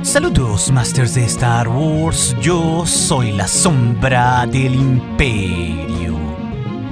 Saludos, Masters de Star Wars. Yo soy la sombra del Imperio.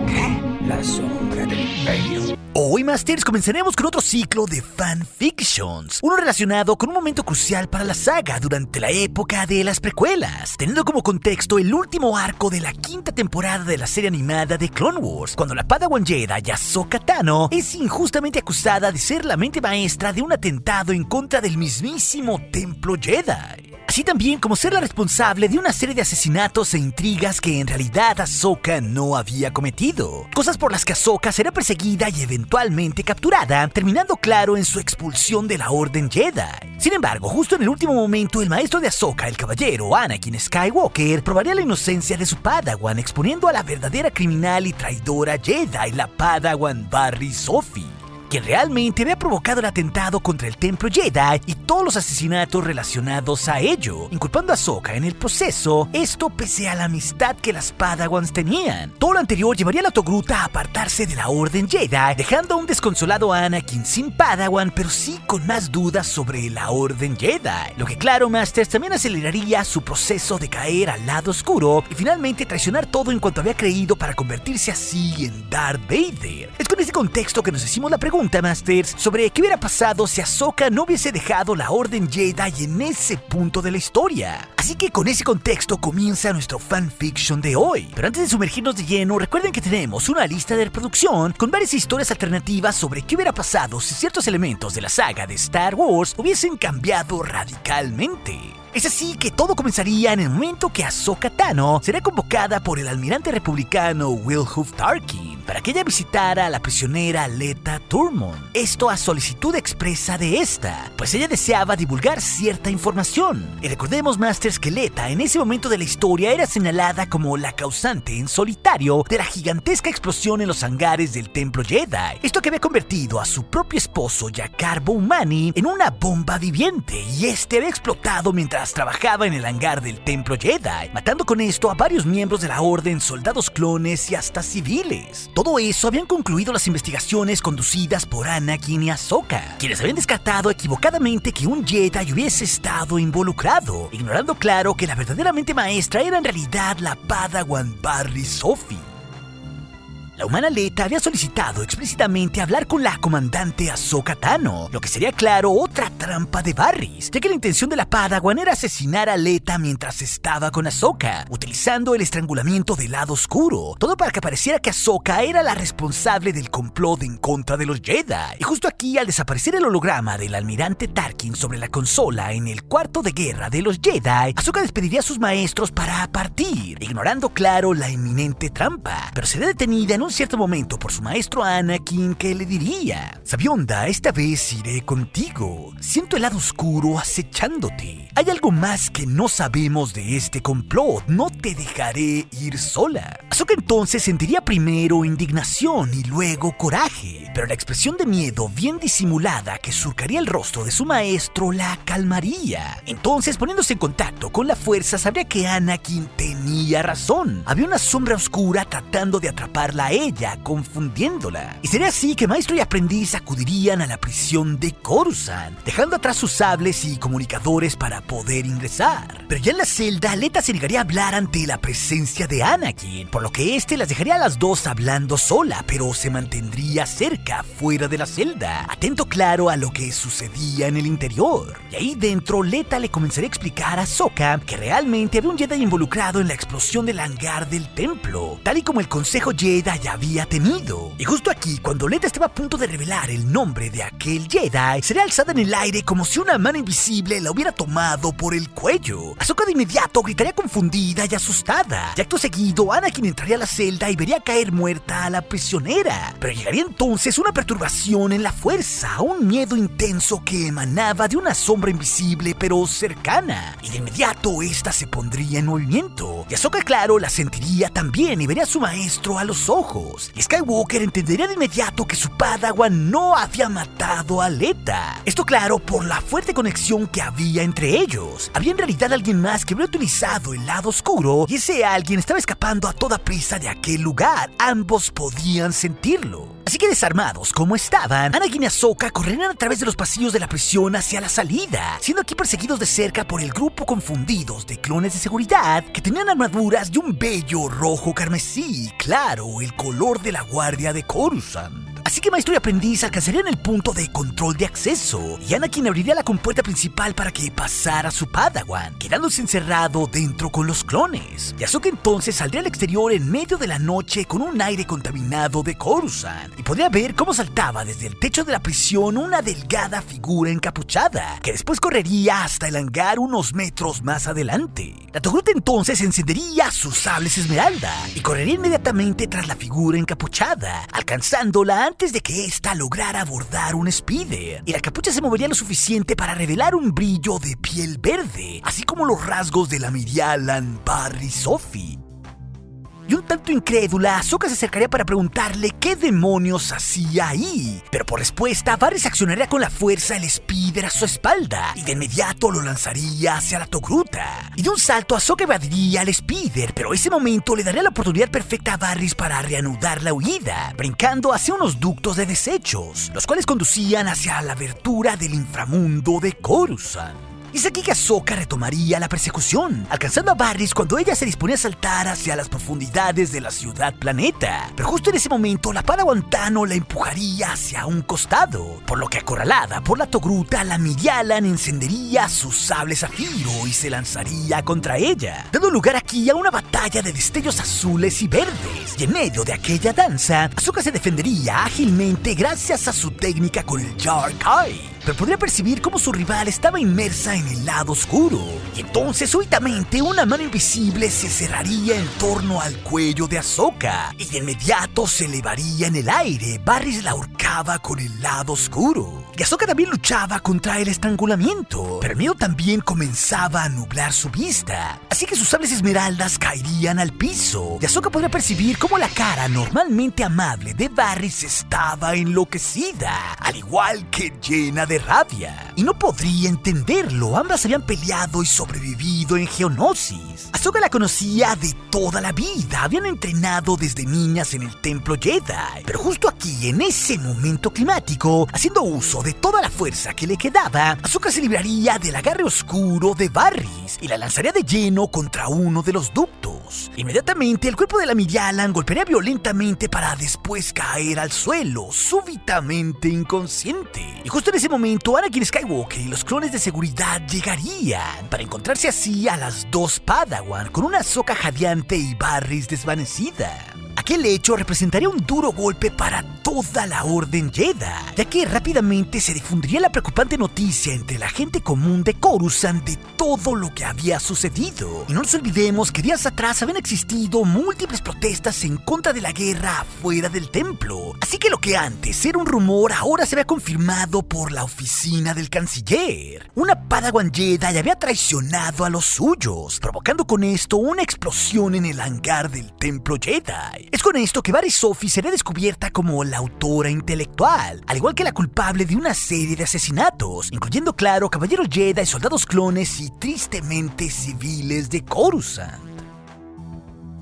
¿Qué? La sombra del Imperio. Hoy, Masters, comenzaremos con otro ciclo de fanfictions, uno relacionado con un momento crucial para la saga durante la época de las precuelas, teniendo como contexto el último arco de la quinta temporada de la serie animada de Clone Wars, cuando la Padawan Jedi Ahsoka Tano es injustamente acusada de ser la mente maestra de un atentado en contra del mismísimo Templo Jedi. Así también como ser la responsable de una serie de asesinatos e intrigas que en realidad Ahsoka no había cometido. Cosas por las que Ahsoka será perseguida y eventualmente capturada, terminando claro en su expulsión de la Orden Jedi. Sin embargo, justo en el último momento, el maestro de Ahsoka, el caballero Anakin Skywalker, probaría la inocencia de su Padawan, exponiendo a la verdadera criminal y traidora Jedi, la Padawan Barry Sophie, quien realmente había provocado el atentado contra el Templo Jedi y todos los asesinatos relacionados a ello, inculpando a Ahsoka en el proceso, esto pese a la amistad que las Padawans tenían. Todo lo anterior llevaría a la Togruta a apartarse de la Orden Jedi, dejando a un desconsolado Anakin sin Padawan, pero sí con más dudas sobre la Orden Jedi, lo que claro, Masters, también aceleraría su proceso de caer al lado oscuro y finalmente traicionar todo en cuanto había creído para convertirse así en Darth Vader. Es con este contexto que nos hicimos la pregunta, Masters, sobre qué hubiera pasado si Ahsoka no hubiese dejado la Orden Jedi en ese punto de la historia. Así que con ese contexto comienza nuestro fanfiction de hoy. Pero antes de sumergirnos de lleno, recuerden que tenemos una lista de reproducción con varias historias alternativas sobre qué hubiera pasado si ciertos elementos de la saga de Star Wars hubiesen cambiado radicalmente. Es así que todo comenzaría en el momento que Ahsoka Tano será convocada por el almirante republicano Wilhuff Tarkin para que ella visitara a la prisionera Leta Turmon. Esto a solicitud expresa de esta, pues ella deseaba divulgar cierta información. Y recordemos, Masters, que Leta en ese momento de la historia era señalada como la causante en solitario de la gigantesca explosión en los hangares del Templo Jedi. Esto que había convertido a su propio esposo Jakarbo Umani en una bomba viviente, y este había explotado mientras trabajaba en el hangar del Templo Jedi, matando con esto a varios miembros de la Orden, soldados clones y hasta civiles. Todo eso habían concluido las investigaciones conducidas por Anakin y Ahsoka, quienes habían descartado equivocadamente que un Jedi hubiese estado involucrado, ignorando claro que la verdaderamente maestra era en realidad la Padawan Barry Sophie. La humana Leta había solicitado explícitamente hablar con la comandante Ahsoka Tano, lo que sería claro otra trampa de Barrys, ya que la intención de la Padawan era asesinar a Leta mientras estaba con Ahsoka, utilizando el estrangulamiento del lado oscuro, todo para que pareciera que Ahsoka era la responsable del complot en contra de los Jedi. Y justo aquí, al desaparecer el holograma del almirante Tarkin sobre la consola en el cuarto de guerra de los Jedi, Ahsoka despediría a sus maestros para partir, ignorando claro la inminente trampa, pero sería detenida en un cierto momento por su maestro Anakin, que le diría: Sabionda, esta vez iré contigo. Siento el lado oscuro acechándote. Hay algo más que no sabemos de este complot. No te dejaré ir sola. Ahsoka entonces sentiría primero indignación y luego coraje, pero la expresión de miedo bien disimulada que surcaría el rostro de su maestro la calmaría. Entonces, poniéndose en contacto con la fuerza, sabría que Anakin tenía razón. Había una sombra oscura tratando de atraparla a ella, confundiéndola. Y sería así que maestro y aprendiz acudirían a la prisión de Coruscant, dejando atrás sus sables y comunicadores para poder ingresar. Pero ya en la celda, Leta se negaría a hablar ante la presencia de Anakin, por lo que este las dejaría a las dos hablando sola, pero se mantendría cerca, fuera de la celda, atento claro a lo que sucedía en el interior. Y ahí dentro, Leta le comenzaría a explicar a Ahsoka que realmente había un Jedi involucrado en la explosión del hangar del templo, tal y como el Consejo Jedi había temido. Y justo aquí, cuando Leta estaba a punto de revelar el nombre de aquel Jedi, sería alzada en el aire como si una mano invisible la hubiera tomado por el cuello. Ahsoka de inmediato gritaría confundida y asustada, y acto seguido Anakin entraría a la celda y vería caer muerta a la prisionera. Pero llegaría entonces una perturbación en la fuerza, un miedo intenso que emanaba de una sombra invisible pero cercana, y de inmediato esta se pondría en movimiento, y Ahsoka, claro, la sentiría también y vería a su maestro a los ojos, y Skywalker entendería de inmediato que su Padawan no había matado a Leta. Esto, claro, por la fuerte conexión que había entre ellos. Había en realidad alguien más que había utilizado el lado oscuro, y ese alguien estaba escapando a toda prisa de aquel lugar. Ambos podían sentirlo. Así que desarmados como estaban, Anakin y Ahsoka correrían a través de los pasillos de la prisión hacia la salida, siendo aquí perseguidos de cerca por el grupo confundidos de clones de seguridad que tenían armaduras de un bello rojo carmesí, claro, el color de la guardia de Coruscant. Así que maestro y aprendiz alcanzarían el punto de control de acceso y Anakin abriría la compuerta principal para que pasara su Padawan, quedándose encerrado dentro con los clones. Y Ahsoka entonces saldría al exterior en medio de la noche con un aire contaminado de Coruscant y podría ver cómo saltaba desde el techo de la prisión una delgada figura encapuchada que después correría hasta el hangar unos metros más adelante. La Togruta entonces encendería sus sables esmeralda y correría inmediatamente tras la figura encapuchada, alcanzándola antes de que ésta lograra abordar un speeder, y la capucha se movería lo suficiente para revelar un brillo de piel verde, así como los rasgos de la Mirialan Barry Sophie. Y un tanto incrédula, Ahsoka se acercaría para preguntarle qué demonios hacía ahí. Pero por respuesta, Barry se accionaría con la fuerza el speeder a su espalda y de inmediato lo lanzaría hacia la Togruta. Y de un salto, Ahsoka evadiría al speeder, pero ese momento le daría la oportunidad perfecta a Barry para reanudar la huida, brincando hacia unos ductos de desechos, los cuales conducían hacia la abertura del inframundo de Coruscant. Y es aquí que Ahsoka retomaría la persecución, alcanzando a Barris cuando ella se disponía a saltar hacia las profundidades de la ciudad planeta. Pero justo en ese momento, la Padawan Tano la empujaría hacia un costado, por lo que acorralada por la Togruta, la Mirialan encendería su sable zafiro y se lanzaría contra ella, dando lugar aquí a una batalla de destellos azules y verdes. Y en medio de aquella danza, Ahsoka se defendería ágilmente gracias a su técnica con el Jar-Kai, pero podría percibir cómo su rival estaba inmersa en el lado oscuro. Y entonces, súbitamente, una mano invisible se cerraría en torno al cuello de Ahsoka, y de inmediato se elevaría en el aire. Barris la ahorcaba con el lado oscuro. Y Ahsoka también luchaba contra el estrangulamiento, pero el miedo también comenzaba a nublar su vista. Así que sus sables esmeraldas caerían al piso, y Ahsoka podría percibir cómo la cara normalmente amable de Barris estaba enloquecida, al igual que llena de rabia. Y no podría entenderlo, ambas habían peleado y sobrevivido en Geonosis. Ahsoka la conocía de toda la vida, habían entrenado desde niñas en el templo Jedi. Pero justo aquí, en ese momento climático, haciendo uso de toda la fuerza que le quedaba, Ahsoka se libraría del agarre oscuro de Barris y la lanzaría de lleno contra uno de los ductos. Inmediatamente, el cuerpo de la Mirialan golpearía violentamente para después caer al suelo, súbitamente inconsciente. Y justo en ese momento, Anakin Skywalker y los clones de seguridad llegarían para encontrarse así a las dos Padawan con una Ahsoka jadeante y Barris desvanecida. Aquel hecho representaría un duro golpe para toda la Orden Jedi, ya que rápidamente se difundiría la preocupante noticia entre la gente común de Coruscant de todo lo que había sucedido. Y no nos olvidemos que días atrás habían existido múltiples protestas en contra de la guerra afuera del templo. Así que lo que antes era un rumor ahora se había confirmado por la oficina del canciller. Una Padawan Jedi había traicionado a los suyos, provocando con esto una explosión en el hangar del templo Jedi. Es con esto que Barry Sophie será descubierta como la autora intelectual, al igual que la culpable de una serie de asesinatos, incluyendo, claro, caballeros Jedi, soldados clones y tristemente civiles de Coruscant.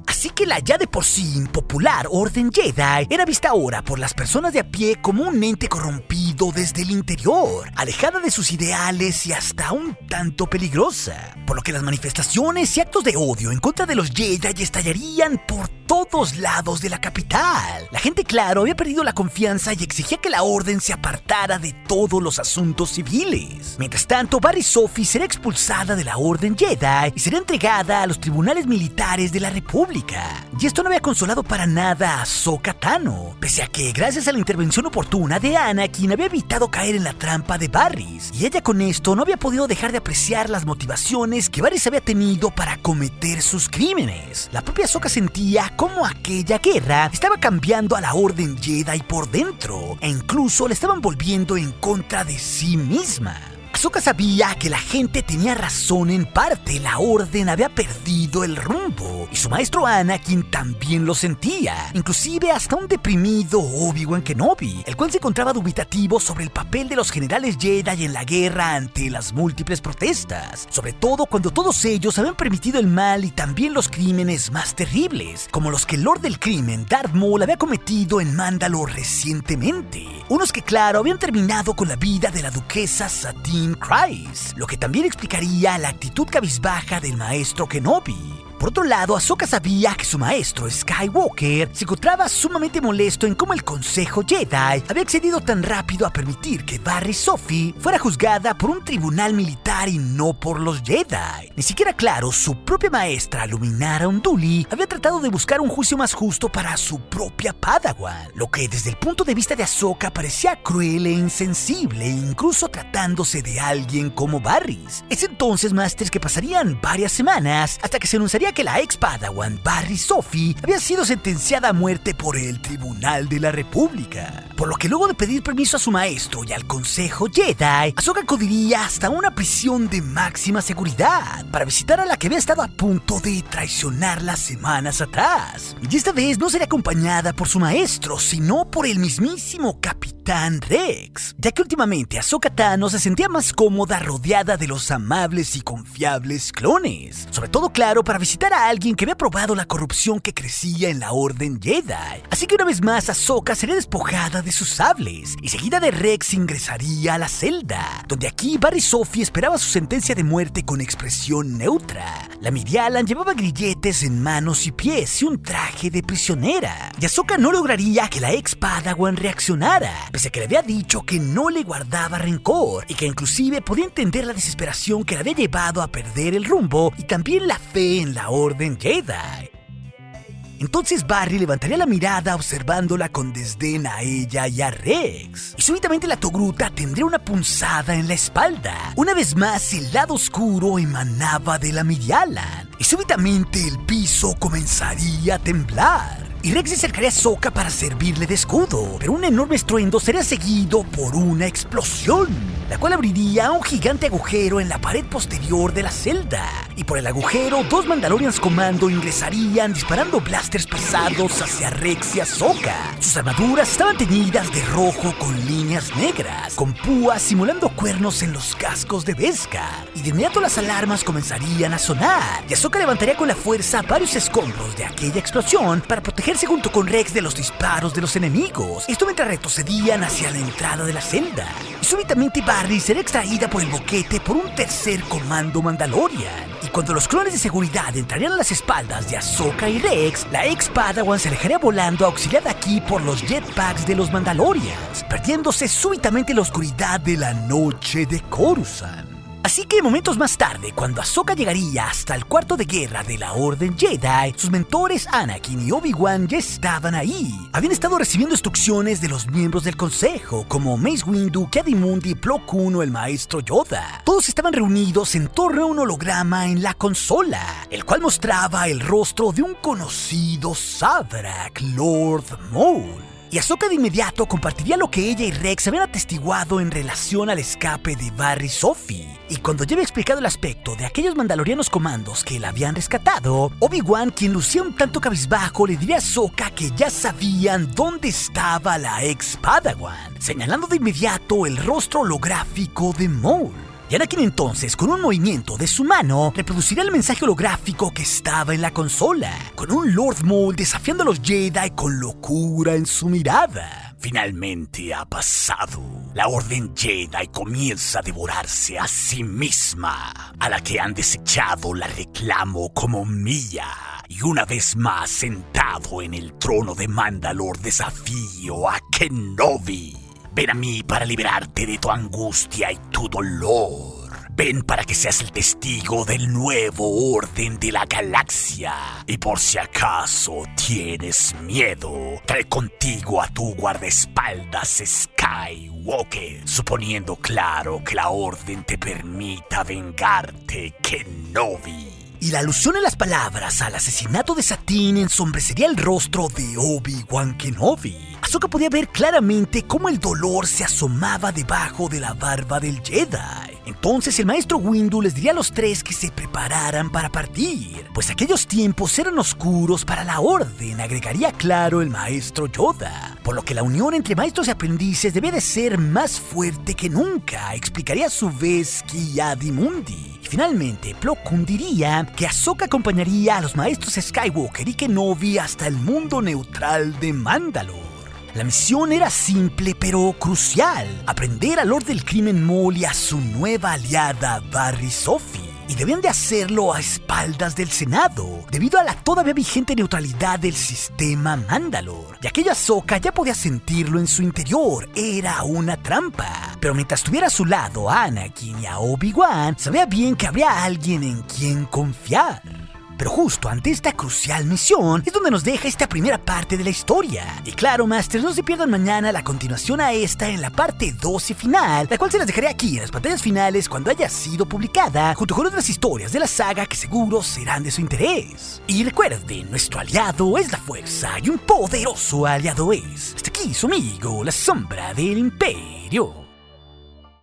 Así que la ya de por sí impopular Orden Jedi era vista ahora por las personas de a pie como un ente corrompido desde el interior, alejada de sus ideales y hasta un tanto peligrosa, por lo que las manifestaciones y actos de odio en contra de los Jedi estallarían por todos lados de la capital. La gente, claro, había perdido la confianza y exigía que la Orden se apartara de todos los asuntos civiles. Mientras tanto, Barry Sophie será expulsada de la Orden Jedi y será entregada a los tribunales militares de la República. Y esto no había consolado para nada a Ahsoka Tano, pese a que, gracias a la intervención oportuna de Anakin, había evitado caer en la trampa de Barris, y ella con esto no había podido dejar de apreciar las motivaciones que Barris había tenido para cometer sus crímenes. La propia Ahsoka sentía cómo aquella guerra estaba cambiando a la Orden Jedi por dentro, e incluso la estaban volviendo en contra de sí misma. Ahsoka sabía que la gente tenía razón en parte. La orden había perdido el rumbo y su maestro Anakin también lo sentía. Inclusive hasta un deprimido Obi-Wan Kenobi, el cual se encontraba dubitativo sobre el papel de los generales Jedi en la guerra ante las múltiples protestas, sobre todo cuando todos ellos habían permitido el mal y también los crímenes más terribles, como los que el Lord del Crimen, Darth Maul, había cometido en Mandalore recientemente. Unos que, claro, habían terminado con la vida de la duquesa Satine Kryze, lo que también explicaría la actitud cabizbaja del maestro Kenobi. Por otro lado, Ahsoka sabía que su maestro Skywalker se encontraba sumamente molesto en cómo el Consejo Jedi había accedido tan rápido a permitir que Barry Sophie fuera juzgada por un tribunal militar y no por los Jedi. Ni siquiera, claro, su propia maestra Luminara Unduli había tratado de buscar un juicio más justo para su propia Padawan, lo que desde el punto de vista de Ahsoka parecía cruel e insensible, incluso tratándose de alguien como Barrys. Es entonces, Masters, que pasarían varias semanas hasta que se anunciaría que la ex Padawan Barry Sophie había sido sentenciada a muerte por el Tribunal de la República. Por lo que luego de pedir permiso a su maestro y al Consejo Jedi, Ahsoka acudiría hasta una prisión de máxima seguridad para visitar a la que había estado a punto de traicionarla semanas atrás. Y esta vez no sería acompañada por su maestro, sino por el mismísimo Capitán Rex, ya que últimamente Ahsoka Tano se sentía más cómoda rodeada de los amables y confiables clones, sobre todo, claro, para visitar a alguien que había probado la corrupción que crecía en la Orden Jedi. Así que una vez más Ahsoka sería despojada de sus sables y seguida de Rex ingresaría a la celda, donde aquí Barry Sophie esperaba su sentencia de muerte con expresión neutra. La Mirialan llevaba grilletes en manos y pies y un traje de prisionera, y Ahsoka no lograría que la ex Padawan reaccionara, pese a que le había dicho que no le guardaba rencor y que inclusive podía entender la desesperación que la había llevado a perder el rumbo y también la fe en la Orden Jedi. Entonces Barry levantaría la mirada observándola con desdén a ella y a Rex, y súbitamente la Togruta tendría una punzada en la espalda. Una vez más el lado oscuro emanaba de la Mirialan, y súbitamente el piso comenzaría a temblar. Y Rex se acercaría a Ahsoka para servirle de escudo, pero un enorme estruendo sería seguido por una explosión, la cual abriría un gigante agujero en la pared posterior de la celda, y por el agujero dos Mandalorians comando ingresarían disparando blasters pesados hacia Rex y Ahsoka. Sus armaduras estaban teñidas de rojo con líneas negras, con púas simulando cuernos en los cascos de Beskar, y de inmediato las alarmas comenzarían a sonar, y Ahsoka levantaría con la fuerza varios escombros de aquella explosión para protegerse junto con Rex de los disparos de los enemigos, esto mientras retrocedían hacia la entrada de la celda. Y súbitamente Barry será extraída por el boquete por un tercer comando Mandalorian, y cuando los clones de seguridad entrarían a las espaldas de Ahsoka y Rex, la ex Padawan se alejaría volando auxiliada aquí por los jetpacks de los Mandalorians, perdiéndose súbitamente en la oscuridad de la noche de Coruscant. Así que momentos más tarde, cuando Ahsoka llegaría hasta el cuarto de guerra de la Orden Jedi, sus mentores Anakin y Obi-Wan ya estaban ahí. Habían estado recibiendo instrucciones de los miembros del consejo, como Mace Windu, Ki-Adi-Mundi, Plo Koon o el maestro Yoda. Todos estaban reunidos en torno a un holograma en la consola, el cual mostraba el rostro de un conocido Sabrak, Lord Maul. Y Ahsoka de inmediato compartiría lo que ella y Rex habían atestiguado en relación al escape de Barry Sophie. Y cuando ya había explicado el aspecto de aquellos mandalorianos comandos que la habían rescatado, Obi-Wan, quien lucía un tanto cabizbajo, le diría a Ahsoka que ya sabían dónde estaba la ex Padawan, señalando de inmediato el rostro holográfico de Maul. Y Anakin entonces, con un movimiento de su mano, reproducirá el mensaje holográfico que estaba en la consola, con un Lord Maul desafiando a los Jedi con locura en su mirada. Finalmente ha pasado. La Orden Jedi comienza a devorarse a sí misma. A la que han desechado la reclamo como mía. Y una vez más sentado en el trono de Mandalore desafío a Kenobi. Ven a mí para liberarte de tu angustia y tu dolor. Ven para que seas el testigo del nuevo orden de la galaxia. Y por si acaso tienes miedo, trae contigo a tu guardaespaldas Skywalker, suponiendo claro que la orden te permita vengarte, Kenobi. Y la alusión en las palabras al asesinato de Satine ensombrecería el rostro de Obi-Wan Kenobi. Ahsoka podía ver claramente cómo el dolor se asomaba debajo de la barba del Jedi. Entonces el maestro Windu les diría a los tres que se prepararan para partir, pues aquellos tiempos eran oscuros para la orden, agregaría claro el maestro Yoda, por lo que la unión entre maestros y aprendices debe de ser más fuerte que nunca, explicaría a su vez Ki-Adi-Mundi. Y finalmente, Plo Koon diría que Ahsoka acompañaría a los maestros Skywalker y Kenobi hasta el mundo neutral de Mandalore. La misión era simple pero crucial, aprender al Lord del Crimen Maul y a su nueva aliada Barry Sophie. Y debían de hacerlo a espaldas del Senado, debido a la todavía vigente neutralidad del sistema Mandalore. Y aquella Ahsoka ya podía sentirlo en su interior, era una trampa. Pero mientras tuviera a su lado a Anakin y a Obi-Wan, sabía bien que habría alguien en quien confiar. Pero justo ante esta crucial misión es donde nos deja esta primera parte de la historia. Y claro, Masters, no se pierdan mañana la continuación a esta en la parte 2 y final, la cual se las dejaré aquí en las pantallas finales cuando haya sido publicada, junto con otras historias de la saga que seguro serán de su interés. Y recuerden, nuestro aliado es la fuerza y un poderoso aliado es. Hasta aquí su amigo, la sombra del imperio.